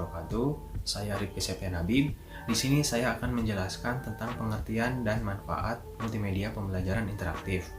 wabarakatuh. Saya Rifki Septian Habib. Di sini saya akan menjelaskan tentang pengertian dan manfaat multimedia pembelajaran interaktif.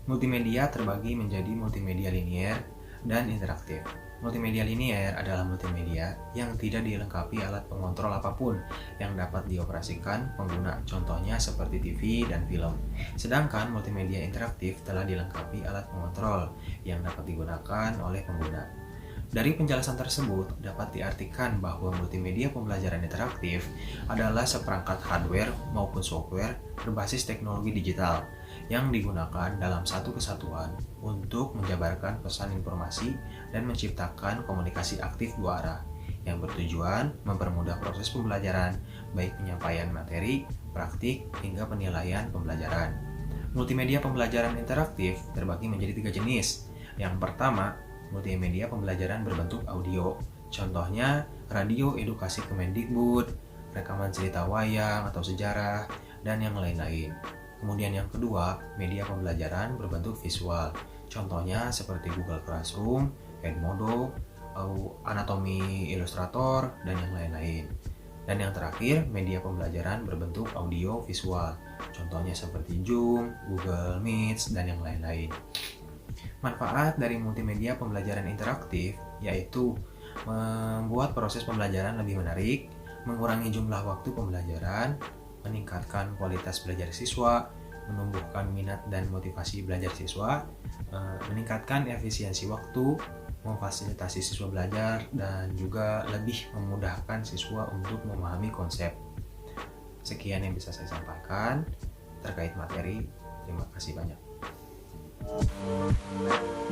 Multimedia terbagi menjadi multimedia linier dan interaktif. Multimedia linier adalah multimedia yang tidak dilengkapi alat pengontrol apapun yang dapat dioperasikan pengguna, contohnya seperti TV dan film. Sedangkan multimedia interaktif telah dilengkapi alat pengontrol yang dapat digunakan oleh pengguna. Dari penjelasan tersebut dapat diartikan bahwa multimedia pembelajaran interaktif adalah seperangkat hardware maupun software berbasis teknologi digital yang digunakan dalam satu kesatuan untuk menjabarkan pesan informasi dan menciptakan komunikasi aktif dua arah yang bertujuan mempermudah proses pembelajaran, baik penyampaian materi, praktik, hingga penilaian pembelajaran. Multimedia pembelajaran interaktif terbagi menjadi 3 jenis. Yang pertama, multimedia pembelajaran berbentuk audio, contohnya radio edukasi Kemendikbud, rekaman cerita wayang atau sejarah, dan yang lain-lain. Kemudian yang kedua, media pembelajaran berbentuk visual, contohnya seperti Google Classroom, Edmodo, Anatomy Illustrator, dan yang lain-lain. Dan yang terakhir, media pembelajaran berbentuk audio visual, contohnya seperti Zoom, Google Meet, dan yang lain-lain. Manfaat dari multimedia pembelajaran interaktif yaitu membuat proses pembelajaran lebih menarik, mengurangi jumlah waktu pembelajaran, meningkatkan kualitas belajar siswa, menumbuhkan minat dan motivasi belajar siswa, meningkatkan efisiensi waktu, memfasilitasi siswa belajar, dan juga lebih memudahkan siswa untuk memahami konsep. Sekian yang bisa saya sampaikan terkait materi. Terima kasih banyak.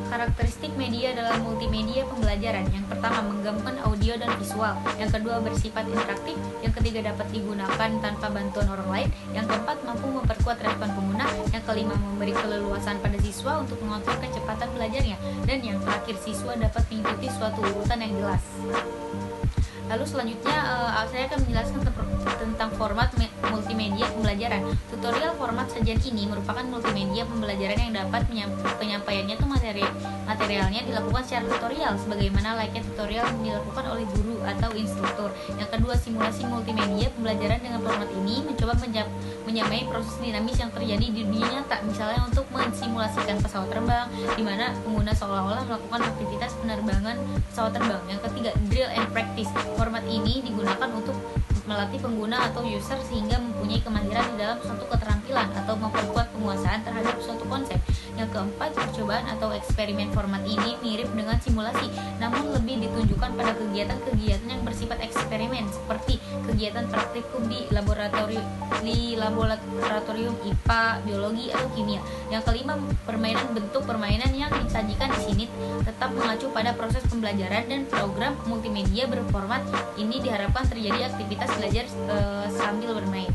Karakteristik media dalam multimedia pembelajaran. Yang pertama, menggabungkan audio dan visual. Yang kedua, bersifat interaktif. Yang ketiga, dapat digunakan tanpa bantuan orang lain. Yang keempat, mampu memperkuat respon pengguna. Yang kelima, memberi keleluasan pada siswa untuk mengontrol kecepatan belajarnya. Dan yang terakhir, siswa dapat mengikuti suatu urutan yang jelas. Lalu selanjutnya saya akan menjelaskan tentang format multimedia pembelajaran. Tutorial format sajian ini merupakan multimedia pembelajaran yang dapat penyampaiannya tuh materialnya dilakukan secara tutorial sebagaimana layaknya tutorial yang dilakukan oleh guru atau instruktur. Yang kedua, simulasi multimedia pembelajaran dengan format ini mencoba menyamai proses dinamis yang terjadi di dunia nyata, misalnya untuk mensimulasikan pesawat terbang di mana pengguna seolah-olah melakukan aktivitas penerbangan pesawat terbang. Yang ketiga, drill and practice. Format ini digunakan untuk melatih pengguna atau user sehingga mempunyai kemahiran di dalam suatu keterampilan atau memperkuat penguasaan terhadap suatu konsep. Yang keempat, percobaan atau eksperimen. Format ini mirip dengan simulasi, namun lebih ditunjukkan pada kegiatan-kegiatan yang bersifat eksperimen seperti kegiatan praktikum di laboratorium IPA, biologi, atau kimia. Yang kelima, bentuk permainan yang disajikan di sini tetap mengacu pada proses pembelajaran dan program multimedia berformat ini diharapkan terjadi aktivitas belajar sambil bermain.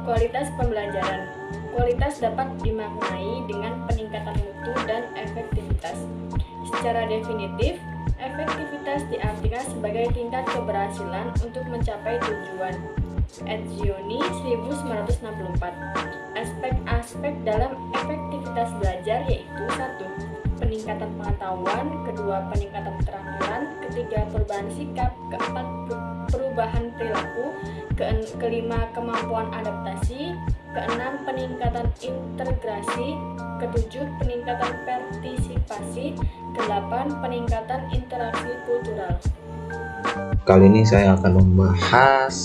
Kualitas pembelajaran. Kualitas dapat dimaknai dengan peningkatan mutu dan efektivitas. Secara definitif, efektivitas diartikan sebagai tingkat keberhasilan untuk mencapai tujuan. Etzioni 1964. Aspek-aspek dalam efektivitas belajar yaitu 1. Peningkatan pengetahuan, kedua peningkatan keterampilan, ketiga perubahan sikap, keempat perubahan perilaku, kelima kemampuan adaptasi, keenam peningkatan integrasi, ketujuh peningkatan partisipasi, kedelapan peningkatan interaksi kultural. Kali ini saya akan membahas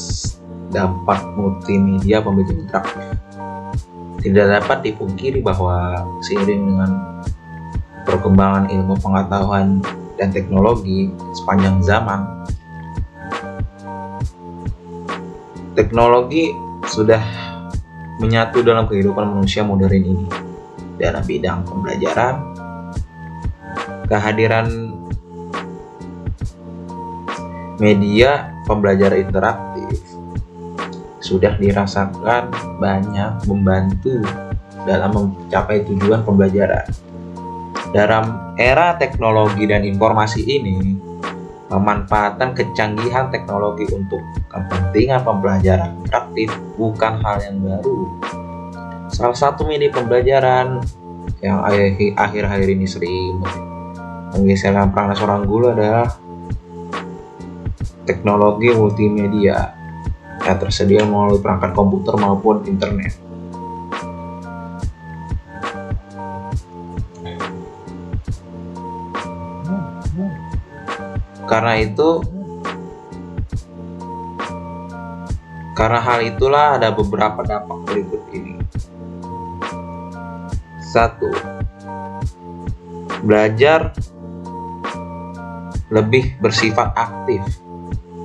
dampak multimedia pembelajaran interaktif. Tidak dapat dipungkiri bahwa seiring dengan perkembangan ilmu pengetahuan dan teknologi sepanjang zaman, teknologi sudah menyatu dalam kehidupan manusia modern ini. Dalam bidang pembelajaran, kehadiran media pembelajaran interaktif sudah dirasakan banyak membantu dalam mencapai tujuan pembelajaran. Dalam era teknologi dan informasi ini, pemanfaatan kecanggihan teknologi untuk kepentingan pembelajaran interaktif bukan hal yang baru. Salah satu media pembelajaran yang akhir-akhir ini sering penggeseran peran seorang guru adalah teknologi multimedia yang tersedia melalui perangkat komputer maupun internet. Karena hal itulah ada beberapa dampak berikut ini. 1. Belajar lebih bersifat aktif.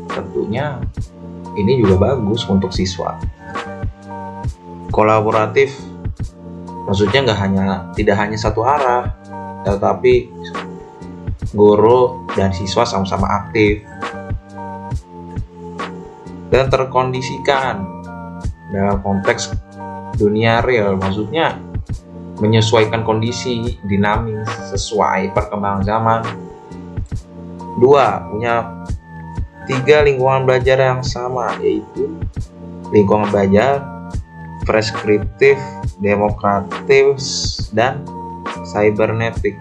Tentunya ini juga bagus untuk siswa. Kolaboratif, maksudnya tidak hanya satu arah, tetapi guru dan siswa sama-sama aktif dan terkondisikan dalam konteks dunia real, maksudnya menyesuaikan kondisi dinamis sesuai perkembangan zaman. 2. Punya 3 lingkungan belajar yang sama, yaitu lingkungan belajar preskriptif, demokratif, dan cybernetik.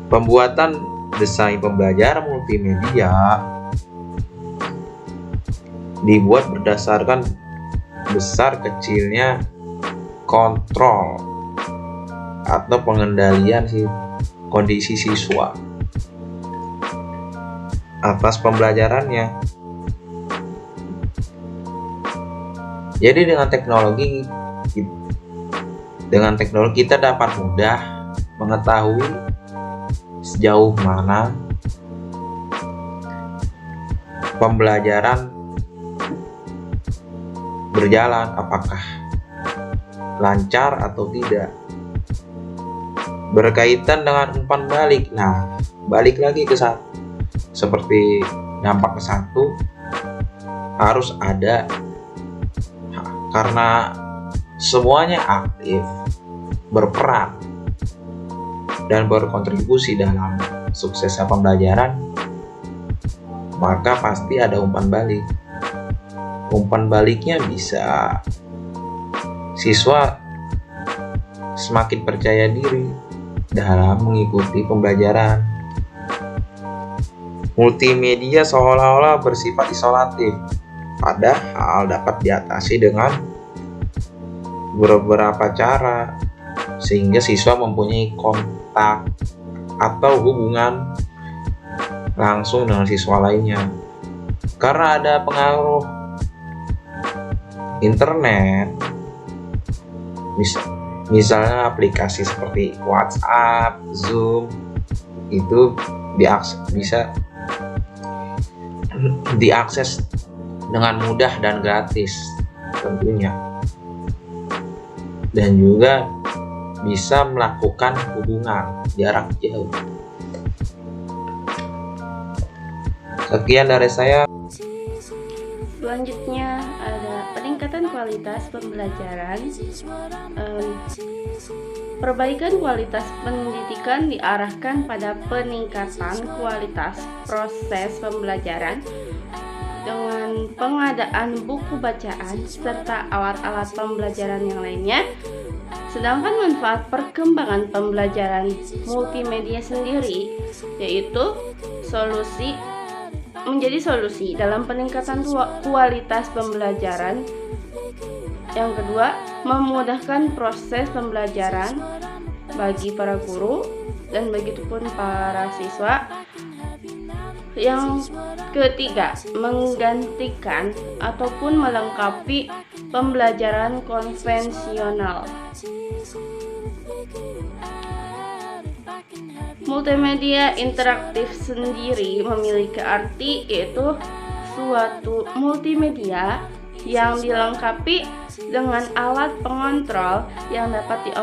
Pembuatan desain pembelajaran multimedia dibuat berdasarkan besar kecilnya kontrol atau pengendalian kondisi siswa atas pembelajarannya. Jadi dengan teknologi kita dapat mudah mengetahui sejauh mana pembelajaran berjalan, apakah lancar atau tidak. Berkaitan dengan umpan balik, balik lagi ke seperti dampak ke 1 harus ada, karena semuanya aktif, berperan dan berkontribusi dalam suksesnya pembelajaran, maka pasti ada umpan balik. Umpan baliknya bisa siswa semakin percaya diri dalam mengikuti pembelajaran. Multimedia seolah-olah bersifat isolatif, padahal dapat diatasi dengan beberapa cara, sehingga siswa mempunyai kontak atau hubungan langsung dengan siswa lainnya. Karena ada pengaruh internet, misalnya aplikasi seperti WhatsApp, Zoom, itu bisa diakses dengan mudah dan gratis tentunya, dan juga bisa melakukan hubungan jarak jauh. Sekian dari saya. Selanjutnya ada peningkatan kualitas pembelajaran. Perbaikan kualitas pendidikan diarahkan pada peningkatan kualitas proses pembelajaran dengan pengadaan buku bacaan serta alat-alat pembelajaran yang lainnya. Sedangkan manfaat perkembangan pembelajaran multimedia sendiri yaitu menjadi solusi dalam peningkatan kualitas pembelajaran. Yang kedua, memudahkan proses pembelajaran bagi para guru dan begitupun para siswa. Yang ketiga, menggantikan ataupun melengkapi pembelajaran konvensional. Multimedia interaktif sendiri memiliki arti yaitu suatu multimedia yang dilengkapi dengan alat pengontrol yang dapat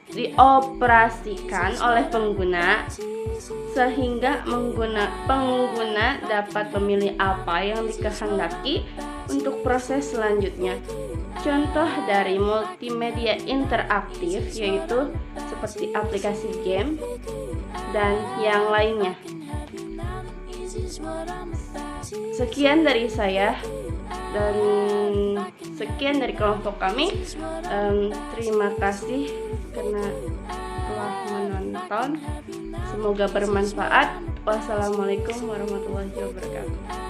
dioperasikan oleh pengguna, sehingga pengguna dapat memilih apa yang dikehendaki untuk proses selanjutnya. Contoh dari multimedia interaktif yaitu seperti aplikasi game dan yang lainnya. Sekian dari saya dan sekian dari kelompok kami. Terima kasih karena telah menonton. Semoga bermanfaat. Wassalamualaikum warahmatullahi wabarakatuh.